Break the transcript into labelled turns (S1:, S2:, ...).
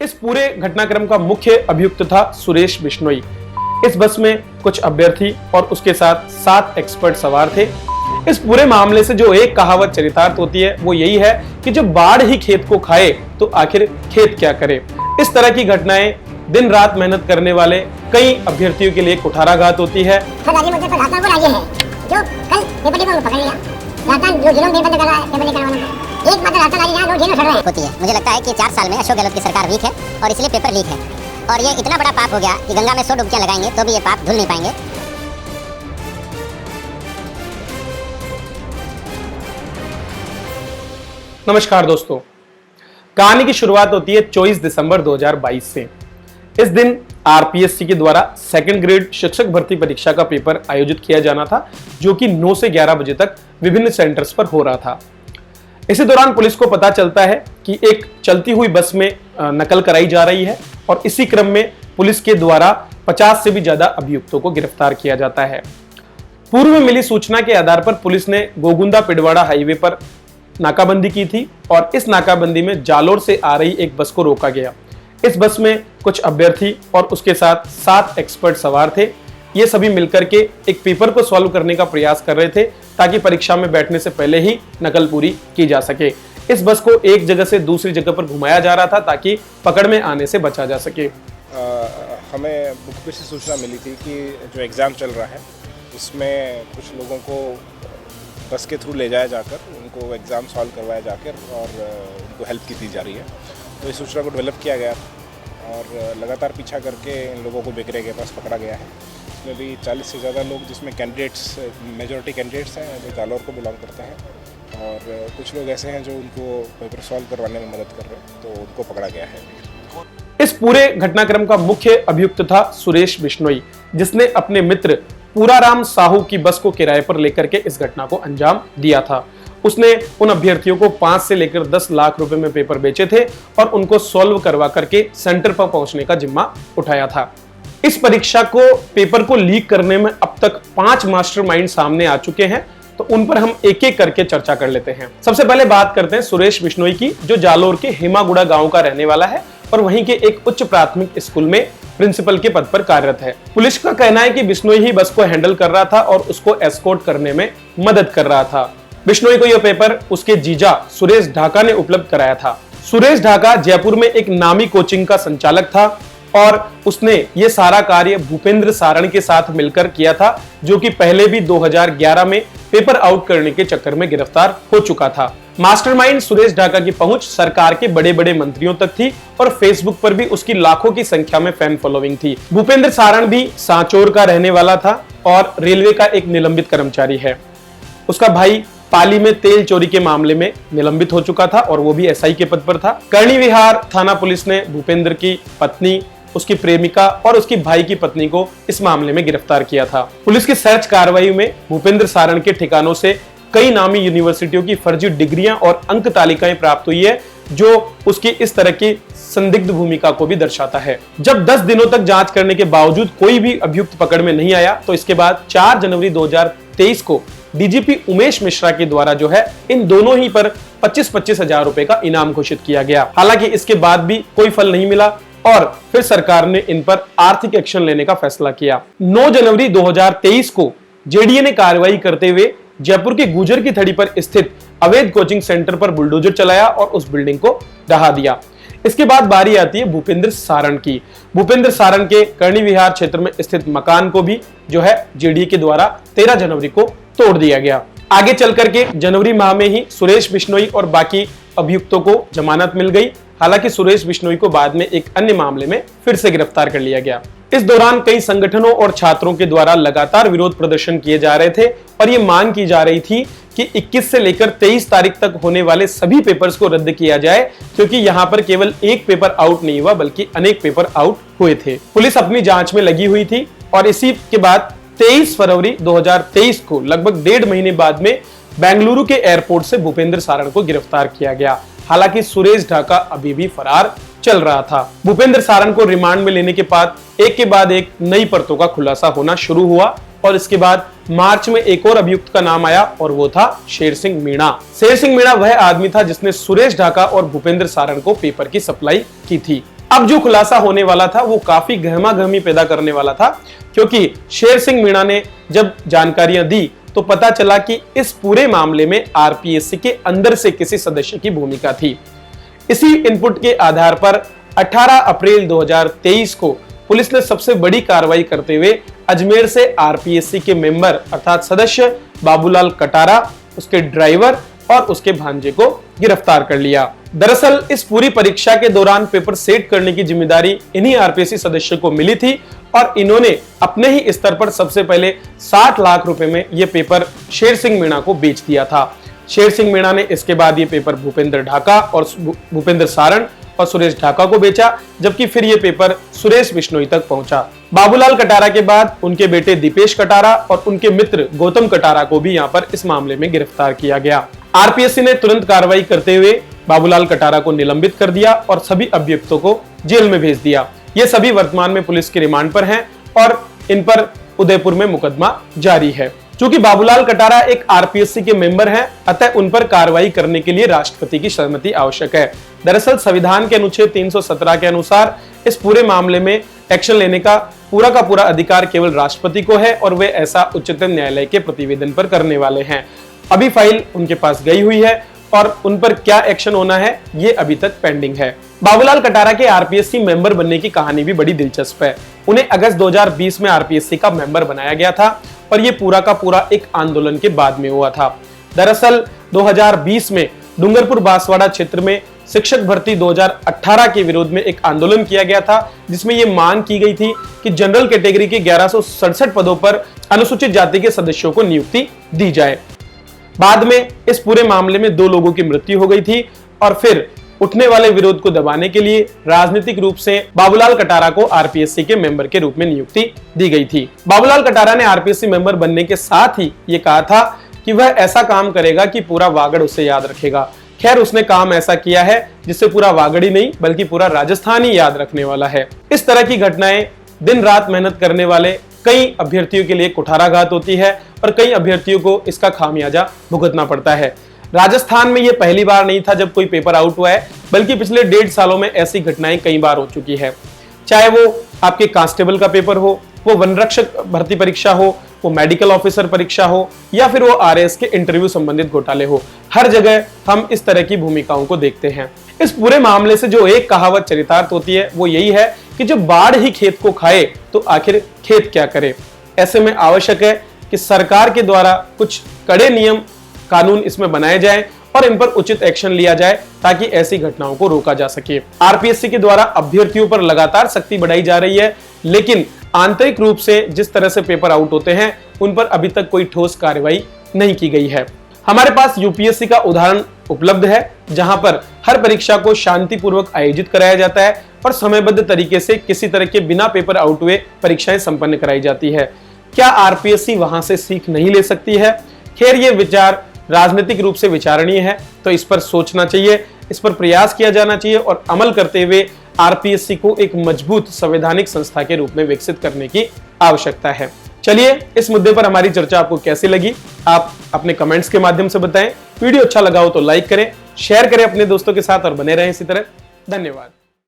S1: इस पूरे घटनाक्रम का मुख्य अभियुक्त था सुरेश बिश्नोई। इस बस में कुछ अभ्यर्थी और उसके साथ 7 एक्सपर्ट सवार थे। इस पूरे मामले से जो एक कहावत चरितार्थ होती है वो यही है कि जब बाढ़ ही खेत को खाए तो आखिर खेत क्या करे। इस तरह की घटनाएं दिन रात मेहनत करने वाले कई अभ्यर्थियों के लिए कुठाराघात होती है।
S2: होती है। मुझे लगता है कि 4 साल में अशोक गहलोत की सरकार वीक है और इसलिए पेपर लीक है और ये इतना बड़ा पाप हो गया कि गंगा में 100 डुबकियां लगाएंगे तो भी ये पाप धुल नहीं पाएंगे।
S1: नमस्कार दोस्तों, कहानी की शुरुआत होती है 24 दिसंबर 2022 से। इस दिन आरपीएससी के द्वारा सेकंड ग्रेड शिक्षक भर्ती परीक्षा का पेपर आयोजित किया जाना था, जो कि 9 से 11 बजे तक विभिन्न सेंटर्स पर हो रहा था। इसी दौरान पुलिस को पता चलता है कि एक चलती हुई बस में नकल कराई जा रही है और इसी क्रम में पुलिस के द्वारा 50 से भी ज्यादा अभियुक्तों को गिरफ्तार किया जाता है। पूर्व में मिली सूचना के आधार पर पुलिस ने गोगुंदा पिडवाड़ा हाईवे पर नाकाबंदी की थी और इस नाकाबंदी में जालोर से आ रही एक बस को रोका गया। इस बस में कुछ अभ्यर्थी और उसके साथ 7 एक्सपर्ट सवार थे। ये सभी मिलकर के एक पेपर को सॉल्व करने का प्रयास कर रहे थे ताकि परीक्षा में बैठने से पहले ही नकल पूरी की जा सके। इस बस को एक जगह से दूसरी जगह पर घुमाया जा रहा था ताकि पकड़ में आने से बचा जा सके।
S3: हमें मुखबिर से सूचना मिली थी कि जो एग्ज़ाम चल रहा है उसमें कुछ लोगों को बस के थ्रू ले जाया जाकर उनको एग्ज़ाम सॉल्व करवाया जाकर और उनको हेल्प की दी जा रही है। तो इस सूचना को डेवलप किया गया और लगातार पीछा करके इन लोगों को बेकरे के पास पकड़ा गया है। इसमें भी 40 से ज़्यादा लोग, जिसमें कैंडिडेट्स मेजॉरिटी कैंडिडेट्स हैं जो जालोर को बिलोंग करते हैं और कुछ लोग ऐसे हैं जो उनको पेपर सॉल्व करवाने में मदद कर रहे हैं, तो उनको पकड़ा गया है।
S1: इस पूरे घटनाक्रम का मुख्य अभियुक्त था सुरेश बिश्नोई, जिसने अपने मित्र पूराराम साहू की बस को किराए पर लेकर के इस घटना को अंजाम दिया था। उसने उन अभ्यर्थियों को 5 से लेकर 10 लाख रुपए में पेपर बेचे थे और उनको सॉल्व करवा करके सेंटर पर पहुंचने का जिम्मा उठाया था। इस परीक्षा को पेपर को लीक करने में अब तक 5 मास्टरमाइंड सामने आ चुके हैं, तो उन पर हम एक एक करके चर्चा कर लेते हैं। सबसे पहले बात करते हैं सुरेश बिश्नोई की, जो जालोर के हेमागुड़ा गांव का रहने वाला है और वहीं के एक उच्च प्राथमिक स्कूल में प्रिंसिपल के पद पर कार्यरत है। पुलिस का कहना है कि बिश्नोई ही बस को हैंडल कर रहा था और उसको एस्कॉर्ट करने में मदद कर रहा था। बिश्नोई को यह पेपर उसके जीजा सुरेश ढाका ने उपलब्ध कराया था। सुरेश ढाका जयपुर में एक नामी कोचिंग का संचालक था और उसने ये सारा कार्य भूपेंद्र सारण के साथ मिलकर किया था, जो कि पहले भी 2011 में पेपर आउट करने के चक्कर में गिरफ्तार हो चुका था। मास्टरमाइंड सुरेश ढाका की पहुंच सरकार के बड़े बड़े मंत्रियों तक थी और फेसबुक पर भी उसकी लाखों की संख्या में फैन फॉलोइंग थी। भूपेंद्र सारण भी सांचौर का रहने वाला था और रेलवे का एक निलंबित कर्मचारी है। उसका भाई पाली में तेल चोरी के मामले में निलंबित हो चुका था और वो भी एसआई के पद पर था। कर्णी विहार थाना पुलिस ने भूपेंद्र की पत्नी, उसकी प्रेमिका और उसकी भाई की पत्नी को इस मामले में गिरफ्तार किया था। पुलिस की सर्च कार्रवाई में भूपेंद्र सारण के ठिकानों से कई नामी यूनिवर्सिटियों की फर्जी डिग्रियां और अंक तालिकाएं प्राप्त हुई है, जो उसकी इस तरह की संदिग्ध भूमिका को भी दर्शाता है। जब 10 दिनों तक जांच करने के बावजूद कोई भी अभियुक्त पकड़ में नहीं आया, तो इसके बाद 4 जनवरी 2023 को डीजीपी उमेश मिश्रा के द्वारा जो है इन दोनों ही पर 25-25 हजार रुपए का इनाम घोषित किया गया। हालांकि इसके बाद भी कोई फल नहीं मिला और फिर सरकार ने इन पर आर्थिक एक्शन लेने का फैसला किया। 9 जनवरी 2023 को जेडीए ने कार्रवाई करते हुए जयपुर के गुजर की थड़ी पर स्थित अवैध कोचिंग सेंटर पर बुलडोजर चलाया और उस बिल्डिंग को ढहा दिया। इसके बाद बारी आती है भूपेंद्र सारण की। भूपेंद्र सारण के कर्णी विहार क्षेत्र में स्थित मकान को भी जो है जेडीए के द्वारा 13 जनवरी को तोड़ दिया गया। आगे चल करके जनवरी माह में ही सुरेश बिश्नोई और बाकी अभियुक्तों को जमानत मिल गई। हालांकि सुरेश बिश्नोई को बाद में एक अन्य मामले में फिर से गिरफ्तार कर लिया गया। इस दौरान कई संगठनों और छात्रों के द्वारा लगातार विरोध प्रदर्शन किए जा रहे थे और ये मांग की जा रही थी कि 21 से लेकर 23 तारीख तक होने वाले सभी पेपर्स को रद्द किया जाए, क्योंकि यहाँ पर केवल एक पेपर आउट नहीं हुआ बल्कि अनेक पेपर आउट हुए थे। पुलिस अपनी जांच में लगी हुई थी और इसी के बाद 23 फरवरी 2023 को लगभग 1.5 महीने बाद में बेंगलुरु के एयरपोर्ट से भूपेंद्र सारण को गिरफ्तार किया गया। हालांकि सुरेश ढाका अभी भी फरार चल रहा था। भूपेंद्र सारण को रिमांड में लेने के बाद एक के बाद एक नई परतों का खुलासा होना शुरू हुआ और इसके बाद मार्च में एक और अभियुक्त का नाम आया और वो था शेर सिंह मीणा। शेर सिंह मीणा वह आदमी था जिसने सुरेश ढाका और भूपेंद्र सारण को पेपर की सप्लाई की थी। अब जो खुलासा होने वाला था वो काफी गहमा-गहमी पैदा करने वाला था, क्योंकि शेर सिंह मीणा ने जब जानकारियां दी तो पता चला कि इस पूरे मामले में आरपीएससी के अंदर से किसी सदस्य की भूमिका थी। इसी इनपुट के आधार पर 18 अप्रैल 2023 को पुलिस ने सबसे बड़ी कार्रवाई करते हुए अजमेर से आरपीएससी के मेंबर अर्थात सदस्य बाबूलाल कटारा, उसके ड्राइवर और उसके भांजे को गिरफ्तार कर लिया। दरअसल इस पूरी परीक्षा के दौरान पेपर सेट करने की जिम्मेदारी इन्हीं आरपीएससी सदस्यों को मिली थी और इन्होंने अपने ही स्तर पर सबसे पहले 60 लाख रुपए में यह पेपर शेर सिंह मीणा को बेच दिया था। शेर सिंह मीणा ने इसके बाद ये पेपर भूपेंद्र ढाका और भूपेंद्र सारण और सुरेश ढाका को बेचा, जबकि फिर ये पेपर सुरेश बिश्नोई तक पहुंचा। बाबूलाल कटारा के बाद उनके बेटे दीपेश कटारा और उनके मित्र गौतम कटारा को भी यहाँ पर इस मामले में गिरफ्तार किया गया। आरपीएससी ने तुरंत कार्रवाई करते हुए बाबूलाल कटारा को निलंबित कर दिया और सभी अभियुक्तों को जेल में भेज दिया। ये सभी वर्तमान में पुलिस के रिमांड पर हैं और इन पर उदयपुर में मुकदमा जारी है। चूंकि बाबूलाल कटारा एक आरपीएससी के मेंबर हैं, अतः उन पर कार्रवाई करने के लिए राष्ट्रपति की सहमति आवश्यक है। दरअसल संविधान के अनुच्छेद 317 के अनुसार इस पूरे मामले में एक्शन लेने का पूरा अधिकार केवल राष्ट्रपति को है और वे ऐसा उच्चतम न्यायालय के प्रतिवेदन पर करने वाले हैं। अभी फाइल उनके पास गई हुई है और उन पर क्या एक्शन होना है ये अभी तक पेंडिंग है। बाबूलाल कटारा के आरपीएससी मेंबर बनने की कहानी भी बड़ी दिलचस्प है। उन्हें अगस्त 2020 में आरपीएससी का मेंबर बनाया गया था और ये पूरा का पूरा एक आंदोलन के बाद में हुआ था। दरअसल 2020 में डूंगरपुर बांसवाड़ा क्षेत्र में शिक्षक भर्ती 2018 के विरोध में एक आंदोलन किया गया था, जिसमें यह मांग की गई थी कि जनरल कैटेगरी के 1167 पदों पर अनुसूचित जाति के सदस्यों को नियुक्ति दी जाए। बाद में इस पूरे मामले में 2 लोगों की मृत्यु हो गई थी और फिर उठने वाले विरोध को दबाने के लिए राजनीतिक रूप से बाबूलाल कटारा को आरपीएससी के मेंबर के रूप में नियुक्ति दी गई थी। बाबूलाल कटारा ने आरपीएससी मेंबर बनने के साथ ही ये कहा था कि वह ऐसा काम करेगा कि पूरा वागड़ उसे याद रखेगा। खैर, उसने काम ऐसा किया है जिससे पूरा वागड़ ही नहीं बल्कि पूरा राजस्थान ही याद रखने वाला है। इस तरह की घटनाएं दिन रात मेहनत करने वाले कई अभ्यर्थियों के लिए कुठाराघात होती है और कई अभ्यर्थियों को इसका खामियाजा भुगतना पड़ता है। राजस्थान में यह पहली बार नहीं था जब कोई पेपर आउट हुआ है, बल्कि पिछले 1.5 सालों में ऐसी घटनाएं कई बार हो चुकी है। चाहे वो आपके कांस्टेबल का पेपर हो, वो वन रक्षक भर्ती परीक्षा हो, वो मेडिकल ऑफिसर परीक्षा हो या फिर वो आरएएस के इंटरव्यू संबंधित घोटाले हो, हर जगह हम इस तरह की भूमिकाओं को देखते हैं। इस पूरे मामले से जो एक कहावत चरितार्थ होती है वो यही है कि जब बाढ़ ही खेत को खाए तो आखिर खेत क्या करे। ऐसे में आवश्यक है कि सरकार के द्वारा कुछ कड़े नियम कानून इसमें बनाए जाएं और इन पर उचित एक्शन लिया जाए ताकि ऐसी घटनाओं को रोका जा सके। आरपीएससी के द्वारा अभ्यर्थियों पर लगातार सख्ती बढ़ाई जा रही है, लेकिन आंतरिक रूप से जिस तरह से पेपर आउट होते हैं उन पर अभी तक कोई ठोस कार्रवाई नहीं की गई है। हमारे पास यूपीएससी का उदाहरण उपलब्ध है, जहां पर हर परीक्षा को शांतिपूर्वक आयोजित कराया जाता है और समयबद्ध तरीके से किसी तरह के बिना पेपर आउट हुए परीक्षाएं संपन्न कराई जाती है। क्या आरपीएससी वहां से सीख नहीं ले सकती है? खैर, ये विचार राजनीतिक रूप से विचारणीय है, तो इस पर सोचना चाहिए, इस पर प्रयास किया जाना चाहिए और अमल करते हुए आरपीएससी को एक मजबूत संवैधानिक संस्था के रूप में विकसित करने की आवश्यकता है। चलिए, इस मुद्दे पर हमारी चर्चा आपको कैसी लगी आप अपने कमेंट्स के माध्यम से बताएं। वीडियो अच्छा लगा हो तो लाइक करें, शेयर करें अपने दोस्तों के साथ और बने रहें इसी तरह। धन्यवाद।